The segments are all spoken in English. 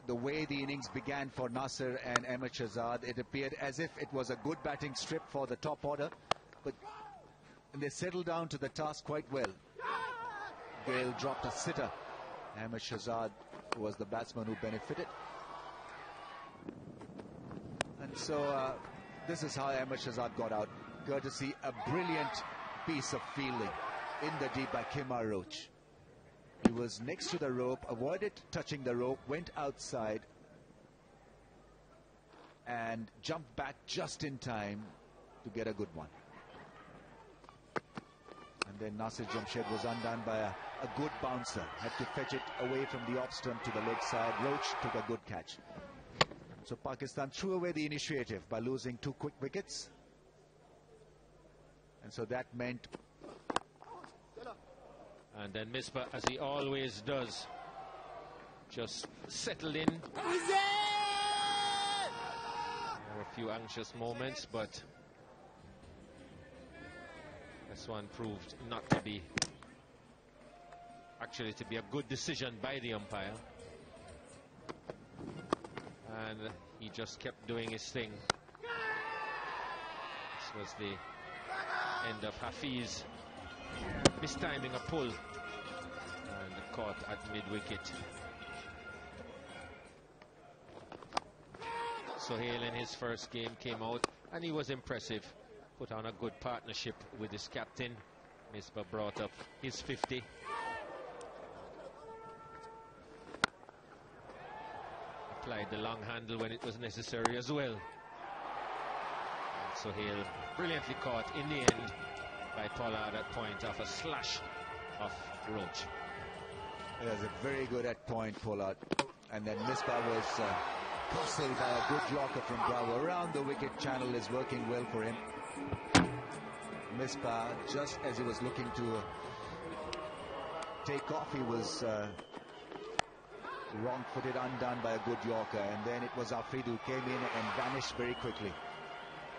the way the innings began for Nasser and Ahmed Shahzad, it appeared as if it was a good batting strip for the top order, but they settled down to the task quite well. Gale dropped a sitter. Ahmed Shahzad was the batsman who benefited. And so this is how Ahmed Shahzad got out, courtesy a brilliant piece of fielding in the deep by Kemar Roach. He was next to the rope, avoided touching the rope, went outside and jumped back just in time to get a good one. And then Nasir Jamshed was undone by a good bouncer. Had to fetch it away from the off stump to the leg side. Roach took a good catch. So Pakistan threw away the initiative by losing 2 quick wickets. And so that meant... And then Misbah, as he always does, just settled in. There were a few anxious moments, but this one proved not to be, actually to be a good decision by the umpire. And he just kept doing his thing. This was the end of Hafiz mistiming a pull and caught at mid-wicket. Sohail in his first game came out and he was impressive. Put on a good partnership with his captain. Misbah brought up his 50. Applied the long handle when it was necessary as well. And Sohail brilliantly caught in the end by Pollard at point off a slash of Roach. He was very good at point, Pollard. And then Misbah was hustled by a good Yorker from Bravo. Around the wicket channel is working well for him. Misbah, just as he was looking to take off, he was wrong-footed, undone by a good Yorker. And then it was Afridi who came in and vanished very quickly.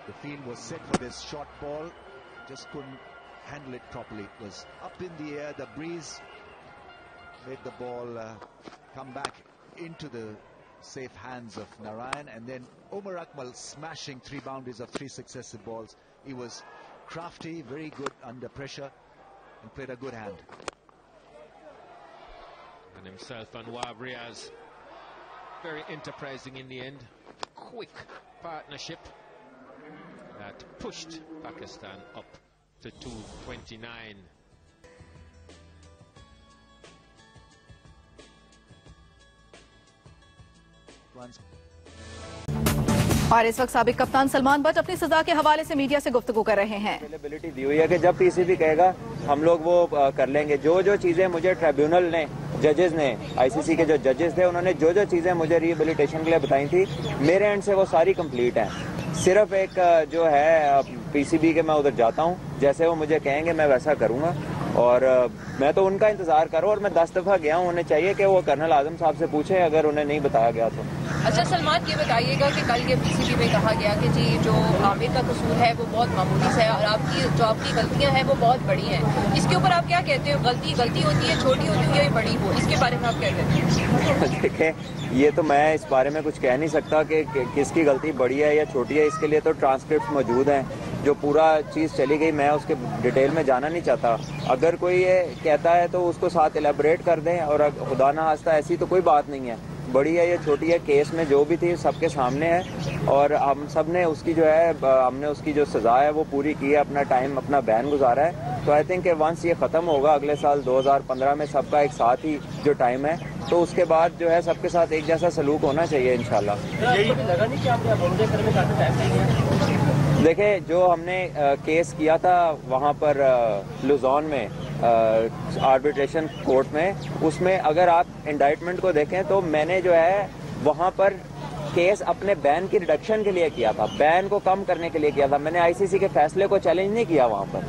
The field was set for this short ball. Just couldn't handle it properly. It was up in the air. The breeze made the ball come back into the safe hands of Narayan. And then Omar Akmal smashing 3 boundaries of 3 successive balls. He was crafty, very good under pressure, and played a good hand. And himself, Anwar Riaz, very enterprising in the end. Quick partnership that pushed Pakistan up to 229. और इस वक्त साबिक कप्तान Salman but अपनी सजा के हवाले से मीडिया से गुफ्तगू कर रहे हैं। अवेलेबिलिटी दी हुई है कि जब पीसीबी कहेगा हम लोग वो कर लेंगे। जो चीजें मुझे ट्रिब्यूनल ने, जजेस ने, आईसीसी के जो जजेस थे, उन्होंने जो चीजें मुझे रिहेबिलिटेशन के लिए बताई थी, मेरे एंड से वो सारी कंप्लीट हैं। सिर्फ एक जो है पीसीबी के मैं उधर जाता हूँ, जैसे वो मुझे कहेंगे मैं वैसा करूँगा। और मैं तो उनका इंतजार करूँ, और मैं 10 दफा गया हूँ। उन्हें चाहिए कि वो कर्नल आजम साहब से पूछे अगर उन्हें नहीं बताया गया तो। अच्छा सलमान, ये बताइएगा कि कल ये पीसीबी में कहा गया कि जी जो आमिर का कसूर है वो बहुत मामूली सा है और आपकी गलतियां हैं वो बहुत बड़ी हैं। इसके ऊपर आप क्या कहते हो? गलती होती है, छोटी होती है या बड़ी हो, इसके बारे में आप क्या कहते हैं? देखें, ये तो मैं इस बारे में कुछ कह नहीं सकता कि किसकी गलती बड़ी है या छोटी है। इसके लिए तो ट्रांसक्रिप्ट मौजूद हैं, जो पूरा चीज़ चली गई। मैं उसके डिटेल में जाना नहीं चाहता। अगर कोई ये कहता है तो उसको साथ एलेबोरेट कर दें, और खुदा ना खास्ता ऐसी तो कोई बात नहीं है। बड़ी है या छोटी है, केस में जो भी थी सबके सामने है, और हम सब ने उसकी जो है, हमने उसकी जो सज़ा है वो पूरी की है, अपना टाइम, अपना बैन गुजारा है। तो आई थिंक वंस ये ख़त्म होगा अगले साल 2015 में सबका एक साथ ही जो टाइम है, तो उसके बाद जो है सबके साथ एक जैसा सलूक होना चाहिए इंशाल्लाह। देखें, जो हमने केस किया था वहाँ पर लुजॉन में आर्बिट्रेशन कोर्ट में, उसमें अगर आप इंडाइटमेंट को देखें तो मैंने जो है वहाँ पर केस अपने बैन की रिडक्शन के लिए किया था, बैन को कम करने के लिए किया था। मैंने आईसीसी के फैसले को चैलेंज नहीं किया वहाँ पर।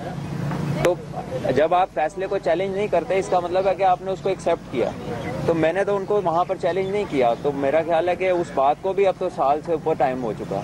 तो जब आप फैसले को चैलेंज नहीं करते, इसका मतलब है कि आपने उसको एक्सेप्ट किया। तो मैंने तो उनको वहाँ पर चैलेंज नहीं किया। तो मेरा ख्याल है कि उस बात को भी अब तो साल से ऊपर टाइम हो चुका।